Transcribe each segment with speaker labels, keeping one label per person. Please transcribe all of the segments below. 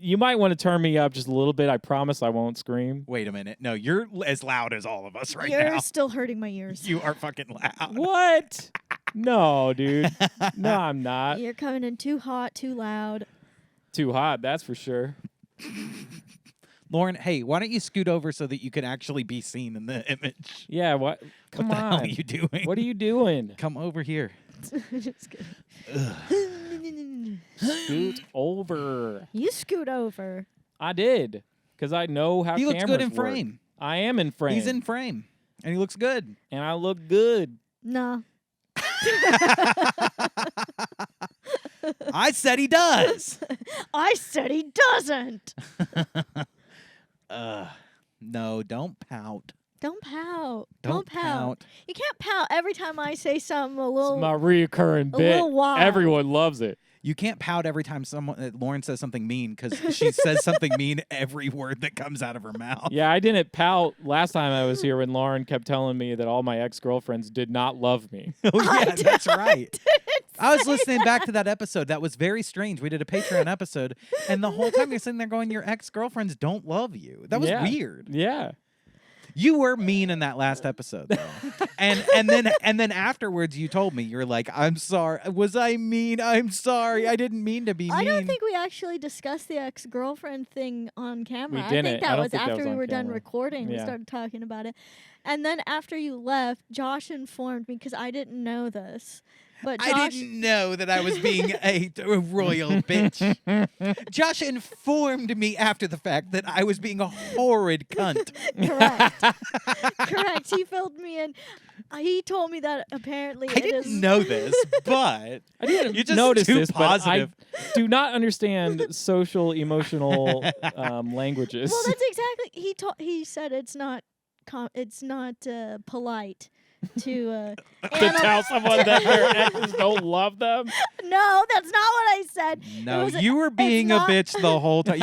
Speaker 1: You might want to turn me up just a little bit. I promise I won't scream.
Speaker 2: Wait a minute. No, you're as loud as all of us now.
Speaker 3: You're still hurting my ears.
Speaker 2: You are fucking loud.
Speaker 1: What? No, dude. No, I'm not.
Speaker 3: You're coming in too hot, too loud.
Speaker 1: Too hot, that's for sure.
Speaker 2: Lauren, hey, why don't you scoot over so that you can actually be seen in the image?
Speaker 1: Yeah, what? Come
Speaker 2: What the
Speaker 1: on.
Speaker 2: hell are you doing?
Speaker 1: What are you doing?
Speaker 2: Come over here.
Speaker 3: Just kidding.
Speaker 1: Scoot over.
Speaker 3: You scoot over.
Speaker 1: I did, because I know how
Speaker 2: He
Speaker 1: cameras
Speaker 2: looks good in
Speaker 1: work.
Speaker 2: frame.
Speaker 1: I am in frame.
Speaker 2: He's in frame, and he looks good.
Speaker 1: And I look good.
Speaker 3: No.
Speaker 2: I said he does.
Speaker 3: I said he doesn't.
Speaker 2: No, don't pout.
Speaker 3: Don't pout.
Speaker 2: Don't pout.
Speaker 3: You can't pout every time I say something a little.
Speaker 1: It's my reoccurring
Speaker 3: a
Speaker 1: bit.
Speaker 3: little wild.
Speaker 1: Everyone loves it.
Speaker 2: You can't pout every time Lauren says something mean because she says something mean every word that comes out of her mouth.
Speaker 1: Yeah, I didn't pout last time I was here when Lauren kept telling me that all my ex-girlfriends did not love me.
Speaker 2: Oh, yeah, that's right. I was listening back to that episode. That was very strange. We did a Patreon episode, and the whole time you're sitting there going, your ex-girlfriends don't love you. That was weird.
Speaker 1: Yeah.
Speaker 2: You were mean in that last episode, though. and then afterwards, you told me, you're like, I'm sorry. Was I mean? I'm sorry. I didn't mean to be mean.
Speaker 3: I don't think we actually discussed the ex-girlfriend thing on camera.
Speaker 1: We
Speaker 3: I
Speaker 1: didn't.
Speaker 3: think
Speaker 1: I
Speaker 3: that
Speaker 1: don't
Speaker 3: was
Speaker 1: think that
Speaker 3: after
Speaker 1: was
Speaker 3: we
Speaker 1: on
Speaker 3: were done
Speaker 1: camera.
Speaker 3: recording. We
Speaker 1: Yeah.
Speaker 3: started talking about it. And then after you left, Josh informed me, because I didn't know this. But Josh,
Speaker 2: I didn't know that I was being a royal bitch. Josh informed me after the fact that I was being a horrid cunt.
Speaker 3: Correct. Correct. He filled me in. He told me that apparently
Speaker 2: I
Speaker 3: it
Speaker 2: didn't
Speaker 3: is.
Speaker 2: know this, but
Speaker 1: I didn't
Speaker 2: you're just
Speaker 1: notice
Speaker 2: too
Speaker 1: this,
Speaker 2: positive.
Speaker 1: but I do not understand social, emotional languages.
Speaker 3: Well, that's exactly. He said it's not polite to
Speaker 1: to tell someone that their exes don't love them.
Speaker 3: No, that's not what I said.
Speaker 2: No,
Speaker 3: It was-
Speaker 2: you were being a
Speaker 3: not-
Speaker 2: bitch the whole time.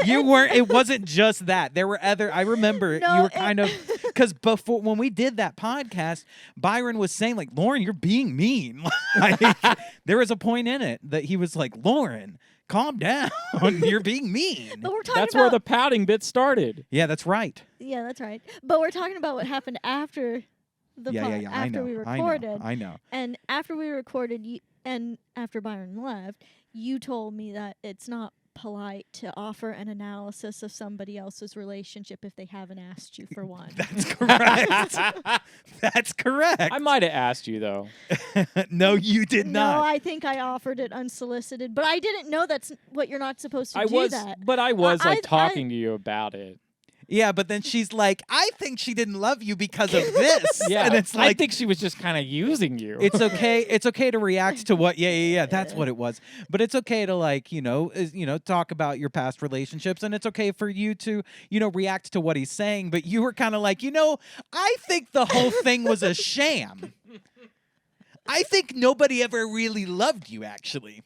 Speaker 2: You weren't. It wasn't just that. There were other. I remember
Speaker 3: No,
Speaker 2: you were kind of because before when we did that podcast, Byron was saying like, Lauren, you're being mean. Like, there was a point in it that he was like, Lauren, calm down. You're being mean.
Speaker 3: But we're talking
Speaker 1: That's
Speaker 3: about
Speaker 1: where the pouting bit started.
Speaker 2: Yeah, that's right.
Speaker 3: Yeah, that's right. But we're talking about what happened after the
Speaker 2: Yeah.
Speaker 3: after
Speaker 2: I know.
Speaker 3: we recorded.
Speaker 2: I know.
Speaker 3: And after we recorded, and after Byron left, you told me that it's not polite to offer an analysis of somebody else's relationship if they haven't asked you for one.
Speaker 2: That's correct. That's correct.
Speaker 1: I might have asked you, though.
Speaker 2: No, you did
Speaker 3: No,
Speaker 2: not.
Speaker 3: I think I offered it unsolicited, but I didn't know that's what you're not supposed to
Speaker 1: I
Speaker 3: do.
Speaker 1: was,
Speaker 3: that.
Speaker 1: but I was
Speaker 3: I-
Speaker 1: like talking to you about it.
Speaker 2: Yeah, but then she's like, I think she didn't love you because of this.
Speaker 1: Yeah,
Speaker 2: And it's
Speaker 1: I
Speaker 2: like,
Speaker 1: think she was just kind of using you.
Speaker 2: it's okay. It's okay to react to what. Yeah. That's what it was. But it's okay to like, talk about your past relationships, and it's okay for you to, react to what he's saying. But you were kind of like, I think the whole thing was a sham. I think nobody ever really loved you. Actually,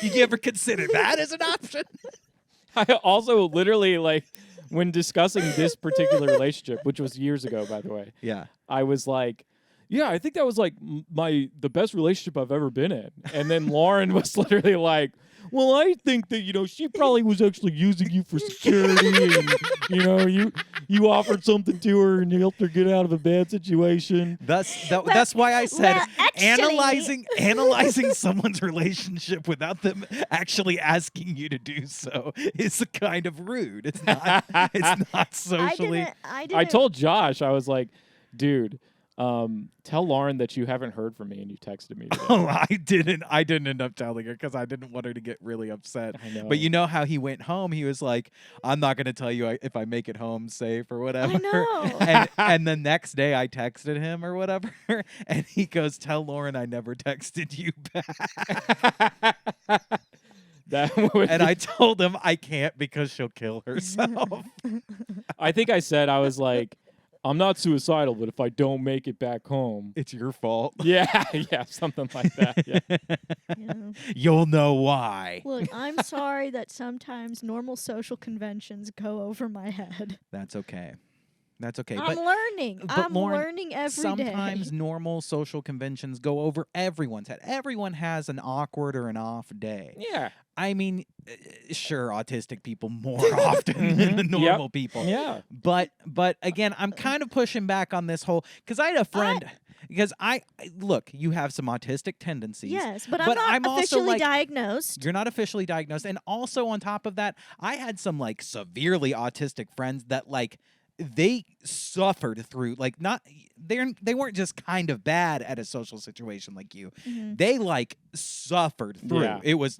Speaker 2: did you ever consider that as an option?
Speaker 1: I also literally like when discussing this particular relationship, which was years ago, by the way.
Speaker 2: Yeah.
Speaker 1: I was like, yeah, I think that was like the best relationship I've ever been in. And then Lauren was literally like, well, I think that, she probably was actually using you for security and, you offered something to her and you helped her get out of a bad situation.
Speaker 2: That's why I said
Speaker 3: well, actually-
Speaker 2: analyzing someone's relationship without them actually asking you to do so is kind of rude. It's not socially.
Speaker 1: I told Josh, I was like, dude, tell Lauren that you haven't heard from me and you texted me today.
Speaker 2: Oh, I didn't end up telling her because I didn't want her to get really upset.
Speaker 1: I know.
Speaker 2: But you know how he went home? He was like, I'm not going to tell you if I make it home safe or whatever.
Speaker 3: I know.
Speaker 2: and the next day I texted him or whatever. And he goes, tell Lauren I never texted you back. And I told him I can't because she'll kill herself.
Speaker 1: I think I said, I was like, I'm not suicidal, but if I don't make it back home,
Speaker 2: It's your fault.
Speaker 1: yeah, something like that. Yeah.
Speaker 3: Yeah.
Speaker 2: You'll know why.
Speaker 3: Look, I'm sorry that sometimes normal social conventions go over my head.
Speaker 2: That's okay. That's okay.
Speaker 3: I'm
Speaker 2: But
Speaker 3: learning.
Speaker 2: but
Speaker 3: I'm
Speaker 2: Lauren,
Speaker 3: learning every day.
Speaker 2: sometimes normal social conventions go over everyone's head. Everyone has an awkward or an off day.
Speaker 1: Yeah.
Speaker 2: I mean, sure, autistic people more often than the normal people.
Speaker 1: Yeah.
Speaker 2: But again, I'm kind of pushing back on this whole because I had a friend. Because look, you have some autistic tendencies.
Speaker 3: Yes, but
Speaker 2: but
Speaker 3: I'm
Speaker 2: I'm
Speaker 3: not
Speaker 2: also,
Speaker 3: officially
Speaker 2: like,
Speaker 3: diagnosed.
Speaker 2: You're not officially diagnosed, and also on top of that, I had some like severely autistic friends that like they suffered through like not they weren't just kind of bad at a social situation like you.
Speaker 3: Mhm.
Speaker 2: They like suffered through.
Speaker 1: Yeah.
Speaker 2: It was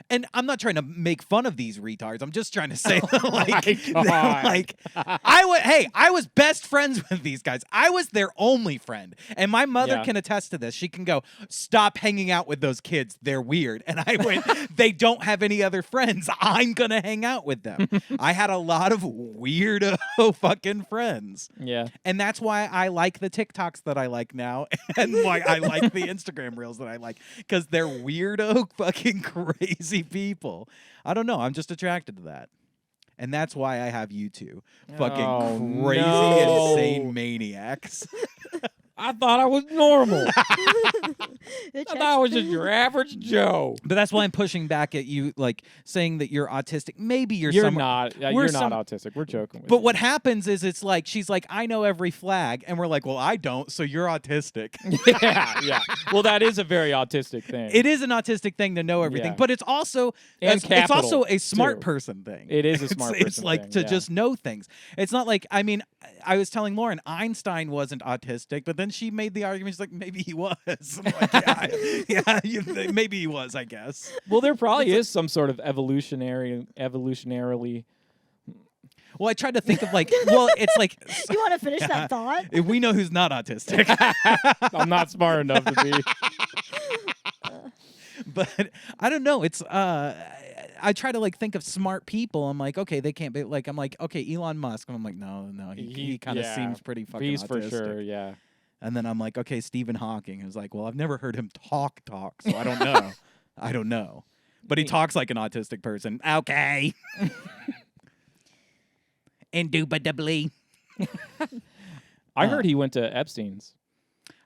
Speaker 2: and I'm not trying to make fun of these retards. I'm just trying to say like I was best friends with these guys. I was their only friend. And my mother
Speaker 1: Yeah.
Speaker 2: can attest to this. She can go, "Stop hanging out with those kids. They're weird." And I went, "They don't have any other friends. I'm going to hang out with them." I had a lot of weirdo fucking friends.
Speaker 1: Yeah.
Speaker 2: And that's why I like the TikToks that I like now and why I like the Instagram reels that I like because they're weirdo fucking crazy people. I don't know. I'm just attracted to that. And that's why I have you two. Fucking
Speaker 1: Oh,
Speaker 2: crazy,
Speaker 1: no.
Speaker 2: insane maniacs.
Speaker 1: I thought I was normal.
Speaker 3: It
Speaker 1: I thought I was just your average Joe.
Speaker 2: But that's why I'm pushing back at you, like saying that you're autistic. Maybe you're
Speaker 1: not.
Speaker 2: we're
Speaker 1: You're
Speaker 2: some-
Speaker 1: not autistic. We're joking with
Speaker 2: But
Speaker 1: you.
Speaker 2: what happens is it's like she's like, "I know every flag," and we're like, "Well, I don't, so you're autistic."
Speaker 1: yeah. Well, that is a very autistic thing.
Speaker 2: It is an autistic thing to know everything,
Speaker 1: Yeah.
Speaker 2: but it's also
Speaker 1: And
Speaker 2: it's also
Speaker 1: capital,
Speaker 2: a smart
Speaker 1: too.
Speaker 2: person thing.
Speaker 1: It is a
Speaker 2: It's-
Speaker 1: smart
Speaker 2: It's
Speaker 1: person
Speaker 2: like
Speaker 1: thing,
Speaker 2: to
Speaker 1: yeah.
Speaker 2: just know things. It's not like I mean, I was telling Lauren Einstein wasn't autistic, but then she made the argument. She's like, maybe he was. I'm like, maybe he was. I guess.
Speaker 1: Well, there probably is some sort of evolutionarily.
Speaker 2: Well, I tried to think of like, well, it's like
Speaker 3: You want to finish that thought?
Speaker 2: we know who's not autistic.
Speaker 1: I'm not smart enough to be.
Speaker 2: But I don't know. It's I try to like think of smart people. I'm like, okay, they can't be like. I'm like, okay, Elon Musk. And I'm like, no, he kind of
Speaker 1: yeah,
Speaker 2: seems pretty fucking
Speaker 1: He's
Speaker 2: autistic.
Speaker 1: for sure. Yeah.
Speaker 2: And then I'm like, okay, Stephen Hawking. I was like, well, I've never heard him talk, so I don't know. I don't know. But he talks like an autistic person. Okay. Indubitably.
Speaker 1: I heard he went to Epstein's.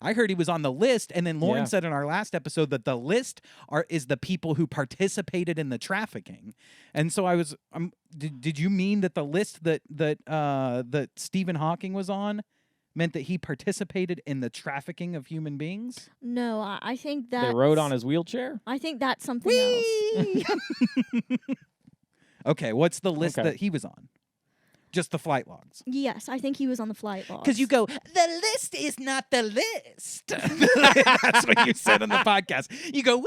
Speaker 2: I heard he was on the list, and then Lauren
Speaker 1: Yeah.
Speaker 2: said in our last episode that the list is the people who participated in the trafficking. And so I was, did you mean that the list that Stephen Hawking was on meant that he participated in the trafficking of human beings?
Speaker 3: No, I think that
Speaker 1: They rode on his wheelchair.
Speaker 3: I think that's something else.
Speaker 2: Okay, what's the list
Speaker 1: Okay.
Speaker 2: that he was on? Just the flight logs.
Speaker 3: Yes, I think he was on the flight logs.
Speaker 2: Because you go, the list is not the list. That's what you said on the podcast. You go, well,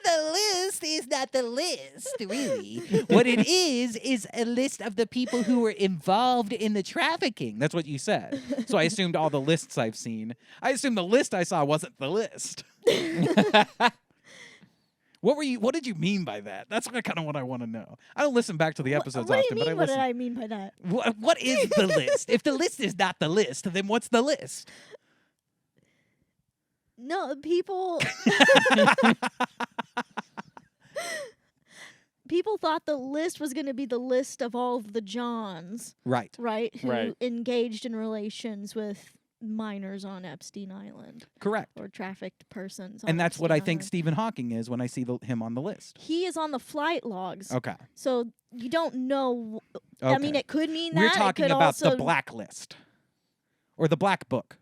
Speaker 2: the list is not the list, really. What it is a list of the people who were involved in the trafficking. That's what you said. So I assumed all the lists I've seen. I assumed the list I saw wasn't the list. What did you mean by that? That's kind of what I want to know. I don't listen back to the episodes
Speaker 3: what
Speaker 2: often,
Speaker 3: do you mean?
Speaker 2: but I
Speaker 3: What
Speaker 2: listen.
Speaker 3: did I mean by that?
Speaker 2: What is the list? If the list is not the list, then what's the list?
Speaker 3: No, people. People thought the list was going to be the list of all of the Johns,
Speaker 2: Right.
Speaker 3: right? Who
Speaker 1: Right.
Speaker 3: engaged in relations with minors on Epstein Island
Speaker 2: Correct.
Speaker 3: or trafficked persons. On
Speaker 2: And that's what I
Speaker 3: Epstein
Speaker 2: think
Speaker 3: Island.
Speaker 2: Stephen Hawking is when I see him on the list.
Speaker 3: He is on the flight logs,
Speaker 2: Okay.
Speaker 3: so you don't know.
Speaker 2: Okay.
Speaker 3: I mean, it could mean that.
Speaker 2: We're
Speaker 3: It
Speaker 2: talking
Speaker 3: could
Speaker 2: about
Speaker 3: also,
Speaker 2: the black list. Or the black book.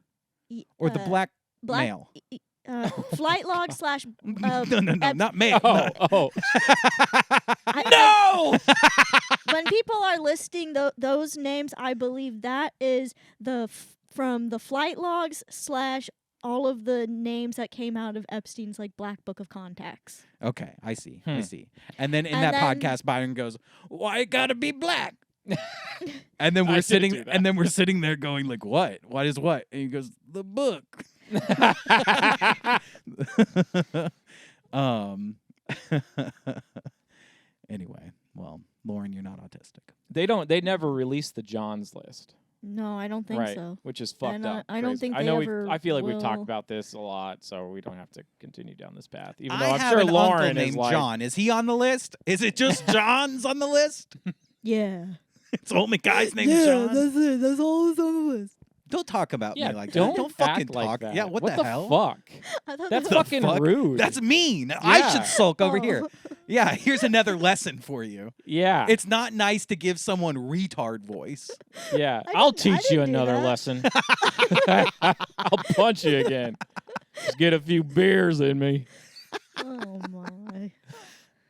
Speaker 2: Or the black mail.
Speaker 3: Flight log slash.
Speaker 2: No, not mail.
Speaker 1: Oh.
Speaker 3: No! When people are listing those names, I believe that is from the flight logs slash all of the names that came out of Epstein's like black book of contacts.
Speaker 2: Okay, I see. I
Speaker 1: Hmm.
Speaker 2: see. And then in
Speaker 3: And
Speaker 2: that
Speaker 3: then-
Speaker 2: podcast, Byron goes, "Why it gotta be black?" And then
Speaker 1: I
Speaker 2: we're
Speaker 1: did
Speaker 2: sitting
Speaker 1: do that.
Speaker 2: and then we're sitting there going like, "What? What is what?" And he goes, "The book." Anyway, well, Lauren, you're not autistic.
Speaker 1: They never released the Johns list.
Speaker 3: No, I don't think
Speaker 1: Right.
Speaker 3: so.
Speaker 1: Which is fucked
Speaker 3: And,
Speaker 1: up.
Speaker 3: I don't
Speaker 1: crazy.
Speaker 3: think
Speaker 1: I
Speaker 3: they
Speaker 1: know
Speaker 3: ever
Speaker 1: I feel like we've talked
Speaker 3: will.
Speaker 1: about this a lot, so we don't have to continue down this path. Even
Speaker 2: I
Speaker 1: though I'm
Speaker 2: have
Speaker 1: sure
Speaker 2: an
Speaker 1: Lauren
Speaker 2: uncle
Speaker 1: is
Speaker 2: named
Speaker 1: like
Speaker 2: John. Is he on the list? Is it just John's on the list?
Speaker 3: Yeah.
Speaker 2: It's only guys named John. That's it. That's all it's on the list. Don't talk about
Speaker 1: Yeah,
Speaker 2: me like
Speaker 1: don't
Speaker 2: that. Don't fucking
Speaker 1: act like
Speaker 2: talk.
Speaker 1: that.
Speaker 2: Yeah, what the hell?
Speaker 1: Fuck?
Speaker 3: I thought
Speaker 1: That's
Speaker 3: that was-
Speaker 1: fucking
Speaker 2: fuck?
Speaker 1: rude.
Speaker 2: That's mean. I
Speaker 1: Yeah.
Speaker 2: should sulk over here.
Speaker 3: Oh.
Speaker 2: Yeah, here's another lesson for you.
Speaker 1: Yeah.
Speaker 2: It's not nice to give someone retard voice.
Speaker 1: Yeah.
Speaker 3: I
Speaker 1: I'll
Speaker 3: didn't- I
Speaker 1: teach you
Speaker 3: didn't do
Speaker 1: another
Speaker 3: that.
Speaker 1: lesson. I'll punch you again. Just get a few beers in me.
Speaker 3: Oh my.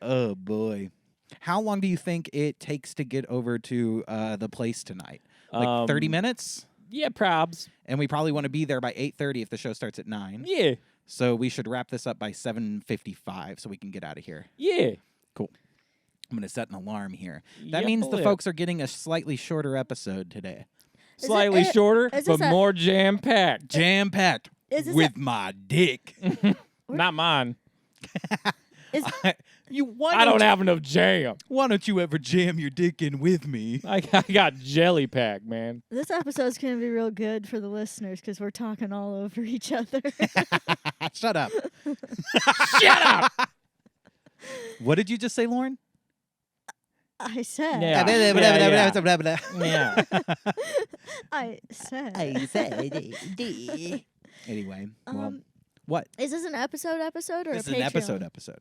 Speaker 2: Oh boy. How long do you think it takes to get over to the place tonight? Like 30 minutes?
Speaker 1: Yeah, probs.
Speaker 2: And we probably want to be there by 8:30 if the show starts at 9.
Speaker 1: Yeah.
Speaker 2: So we should wrap this up by 7:55 so we can get out of here.
Speaker 1: Yeah.
Speaker 2: I'm going to set an alarm here. That
Speaker 1: Yep,
Speaker 2: means the
Speaker 1: yeah.
Speaker 2: folks are getting a slightly shorter episode today.
Speaker 3: Is it-
Speaker 1: Slightly
Speaker 3: is
Speaker 1: shorter,
Speaker 3: this
Speaker 1: but
Speaker 3: a-
Speaker 1: more jam-packed.
Speaker 2: Jam-packed
Speaker 3: Is this
Speaker 2: with my dick.
Speaker 1: Not mine.
Speaker 3: Is
Speaker 1: I don't have enough jam.
Speaker 2: Why don't you ever jam your dick in with me?
Speaker 1: I got jelly pack, man.
Speaker 3: this episode's gonna be real good for the listeners because we're talking all over each other.
Speaker 2: Shut up.
Speaker 1: Shut up.
Speaker 2: What did you just say, Lauren?
Speaker 3: I said.
Speaker 1: Yeah. Yeah.
Speaker 3: I said.
Speaker 2: Anyway, well,
Speaker 3: Um,
Speaker 2: what?
Speaker 3: is this an episode or
Speaker 2: This
Speaker 3: a
Speaker 2: is an
Speaker 3: Patreon?
Speaker 2: episode.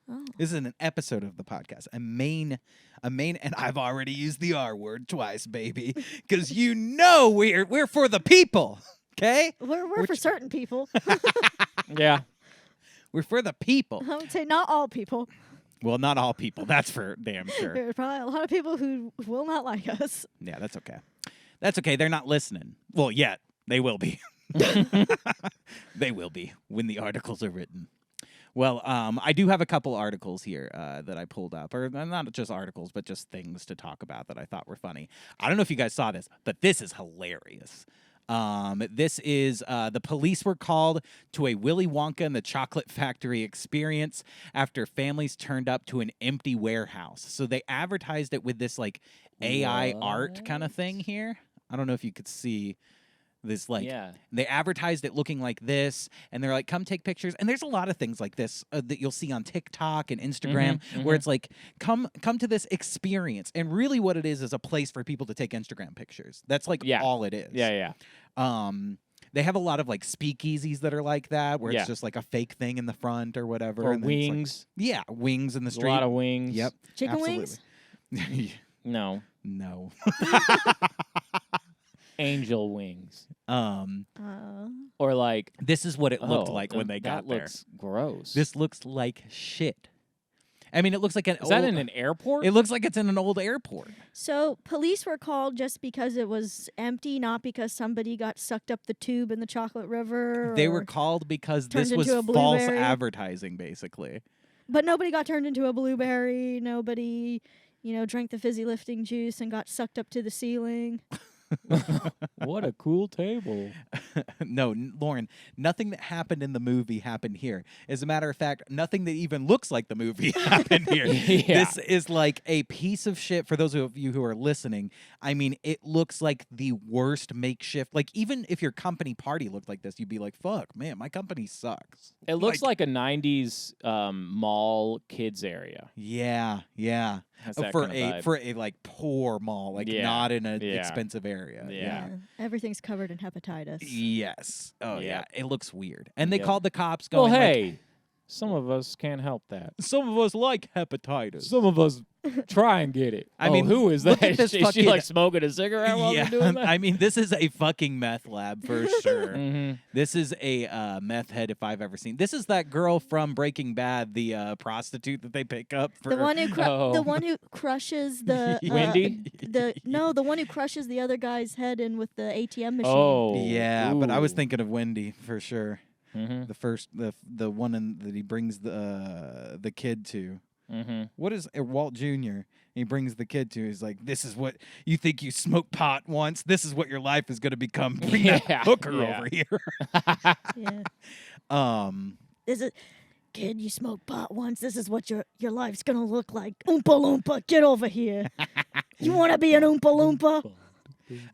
Speaker 3: Oh.
Speaker 2: This is an episode of the podcast. A main, and I've already used the R word twice, baby, because you know we're for the people, okay?
Speaker 3: We're for certain people.
Speaker 1: Yeah.
Speaker 2: We're for the people.
Speaker 3: I would say not all people.
Speaker 2: Well, not all people. That's for damn sure.
Speaker 3: There's probably a lot of people who will not like us.
Speaker 2: Yeah, that's okay. That's okay. They're not listening. Well, yet they will be. They will be when the articles are written. Well, I do have a couple articles here that I pulled up, or not just articles, but just things to talk about that I thought were funny. I don't know if you guys saw this, but this is hilarious. This is the police were called to a Willy Wonka and the Chocolate Factory experience after families turned up to an empty warehouse. So they advertised it with this like AI art kind of thing here. I don't know if you could see this like they advertised it looking like this, and they're like, come take pictures. And there's a lot of things like this that you'll see on TikTok and Instagram where it's like, come to this experience. And really what it is a place for people to take Instagram pictures. That's like all it is.
Speaker 1: Yeah.
Speaker 2: They have a lot of like speakeasies that are like that, where
Speaker 1: Yeah.
Speaker 2: it's just like a fake thing in the front or whatever.
Speaker 1: Or
Speaker 2: and then it's like-
Speaker 1: wings.
Speaker 2: yeah, wings in the
Speaker 1: There's
Speaker 2: street.
Speaker 1: a lot of wings.
Speaker 2: Yep.
Speaker 3: Chicken
Speaker 2: absolutely.
Speaker 3: wings?
Speaker 1: No.
Speaker 2: No.
Speaker 1: Angel wings.
Speaker 3: Uh,
Speaker 1: Or like
Speaker 2: This is what it looked like when they got
Speaker 1: that
Speaker 2: there.
Speaker 1: looks gross.
Speaker 2: This looks like shit. I mean, it looks like an
Speaker 1: Is that
Speaker 2: old,
Speaker 1: in an airport?
Speaker 2: It looks like it's in an old airport.
Speaker 3: so police were called just because it was empty, not because somebody got sucked up the tube in the chocolate river.
Speaker 2: They were
Speaker 3: or-
Speaker 2: called because
Speaker 3: turned
Speaker 2: this was
Speaker 3: into a
Speaker 2: false
Speaker 3: blueberry.
Speaker 2: advertising, basically.
Speaker 3: But nobody got turned into a blueberry. Nobody, drank the fizzy lifting juice and got sucked up to the ceiling.
Speaker 1: What a cool table.
Speaker 2: No, Lauren, nothing that happened in the movie happened here. As a matter of fact, nothing that even looks like the movie happened here.
Speaker 1: Yeah.
Speaker 2: This is like a piece of shit for those of you who are listening. I mean, it looks like the worst makeshift. Like, even if your company party looked like this, you'd be like, fuck, man, my company sucks.
Speaker 1: It looks like a 90s mall kids area.
Speaker 2: Yeah.
Speaker 1: Has that
Speaker 2: For
Speaker 1: kind of vibe.
Speaker 2: for a like poor mall, like
Speaker 1: Yeah,
Speaker 2: not in an
Speaker 1: yeah.
Speaker 2: expensive area.
Speaker 1: Yeah.
Speaker 3: Everything's covered in hepatitis.
Speaker 2: Yes. Oh yeah.
Speaker 1: Yep.
Speaker 2: It looks weird. And they
Speaker 1: Yep.
Speaker 2: called the cops
Speaker 1: Well,
Speaker 2: going like,
Speaker 1: hey, some of us can't help that.
Speaker 2: some of us like hepatitis.
Speaker 1: Some of us try and get it.
Speaker 2: I
Speaker 1: Oh,
Speaker 2: mean,
Speaker 1: who is
Speaker 2: look
Speaker 1: that?
Speaker 2: at this
Speaker 1: Is she
Speaker 2: fucking-
Speaker 1: like smoking a cigarette while
Speaker 2: yeah,
Speaker 1: they're doing that?
Speaker 2: I mean, this is a fucking meth lab for sure.
Speaker 1: Mhm.
Speaker 2: This is a meth head if I've ever seen. This is that girl from Breaking Bad, the prostitute that they pick up for.
Speaker 3: The one who
Speaker 1: Oh.
Speaker 3: the one who crushes the
Speaker 1: Wendy?
Speaker 3: the one who crushes the other guy's head in with the ATM machine.
Speaker 1: Oh.
Speaker 2: Yeah, but I was
Speaker 1: Ooh.
Speaker 2: thinking of Wendy for sure.
Speaker 1: Mhm.
Speaker 2: The first, the one that he brings the kid to.
Speaker 1: Mhm.
Speaker 2: What is Walt Jr.? He brings the kid to. He's like, "This is what you think you smoked pot once. This is what your life is going to become. Bring
Speaker 1: Yeah,
Speaker 2: that hooker
Speaker 1: yeah.
Speaker 2: over here."
Speaker 3: Yeah. This is kid, you smoked pot once. This is what your life's gonna look like. Oompa loompa, get over here. You wanna be an oompa loompa?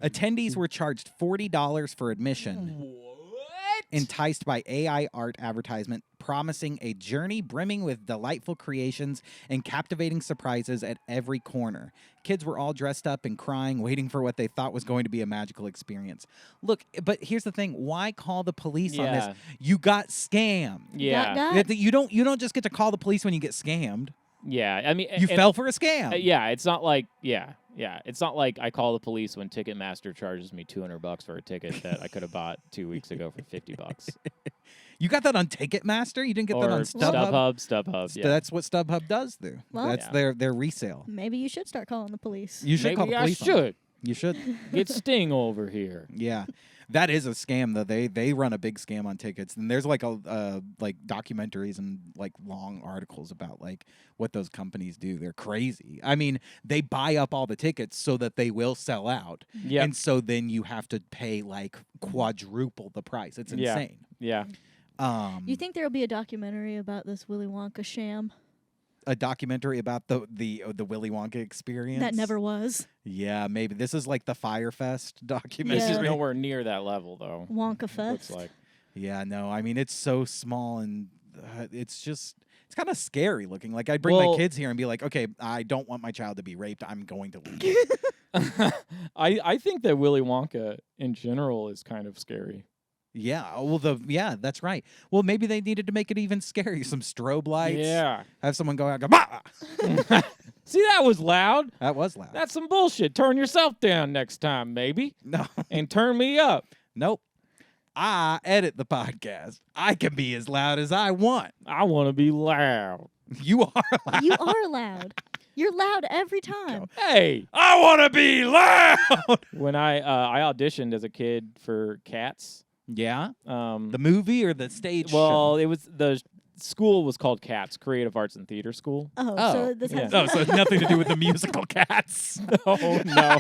Speaker 2: Attendees were charged $40 for admission.
Speaker 1: What?
Speaker 2: enticed by AI art advertisement promising a journey brimming with delightful creations and captivating surprises at every corner. Kids were all dressed up and crying, waiting for what they thought was going to be a magical experience. Look, but here's the thing. Why call the police on this?
Speaker 1: Yeah.
Speaker 2: You got scammed.
Speaker 1: Yeah.
Speaker 3: Got.
Speaker 2: You don't just get to call the police when you get scammed.
Speaker 1: Yeah. I mean,
Speaker 2: You fell for a scam.
Speaker 1: yeah, it's not like it's not like I call the police when Ticketmaster charges me $200 for a ticket that I could have bought 2 weeks ago for $50.
Speaker 2: You got that on Ticketmaster? You didn't get
Speaker 1: Or
Speaker 2: that on StubHub?
Speaker 1: StubHub. Yeah.
Speaker 2: That's what StubHub does do.
Speaker 3: Well-
Speaker 2: That's
Speaker 1: Yeah.
Speaker 2: their resale.
Speaker 3: Maybe you should start calling the police.
Speaker 2: You should
Speaker 1: Maybe
Speaker 2: call the
Speaker 1: I
Speaker 2: police. on it.
Speaker 1: should
Speaker 2: You should.
Speaker 1: get Sting over here.
Speaker 2: Yeah, that is a scam though. They run a big scam on tickets, and there's like like documentaries and like long articles about like what those companies do. They're crazy. I mean, they buy up all the tickets so that they will sell out,
Speaker 1: Yeah.
Speaker 2: and so then you have to pay like quadruple the price. It's
Speaker 1: Yeah.
Speaker 2: insane.
Speaker 1: Yeah.
Speaker 3: You think there'll be a documentary about this Willy Wonka sham
Speaker 2: A documentary about the Willy Wonka experience
Speaker 3: that never was?
Speaker 2: Yeah, maybe this is like the Firefest
Speaker 1: This
Speaker 2: documentary.
Speaker 1: is
Speaker 3: Yeah.
Speaker 1: nowhere near that level, though.
Speaker 3: Wonka
Speaker 1: Looks
Speaker 3: Fest.
Speaker 1: like.
Speaker 2: Yeah, no, I mean it's so small and it's kind of scary looking. Like I'd bring my
Speaker 1: Well-
Speaker 2: kids here and be like, okay, I don't want my child to be raped. I'm going to leave.
Speaker 1: I think that Willy Wonka in general is kind of scary.
Speaker 2: Yeah, well that's right. Well, maybe they needed to make it even scary. Some strobe lights.
Speaker 1: Yeah.
Speaker 2: Have someone go out. Go, bah!
Speaker 1: See, that was loud.
Speaker 2: That was loud.
Speaker 1: That's some bullshit. Turn yourself down next time, maybe,
Speaker 2: No,
Speaker 1: and turn me up.
Speaker 2: nope. I edit the podcast. I can be as loud as I want.
Speaker 1: I want to be loud.
Speaker 2: You are loud.
Speaker 3: You are loud. You're loud every time.
Speaker 1: Hey,
Speaker 2: I want to be loud.
Speaker 1: when I auditioned as a kid for Cats.
Speaker 2: Yeah.
Speaker 1: The
Speaker 2: The movie or the stage
Speaker 1: well,
Speaker 2: show?
Speaker 1: it was the school was called Cats, Creative Arts and Theater School.
Speaker 3: Oh,
Speaker 2: Oh,
Speaker 3: so this
Speaker 1: yeah.
Speaker 3: has
Speaker 2: No, so nothing to do with the musical Cats.
Speaker 1: Oh no,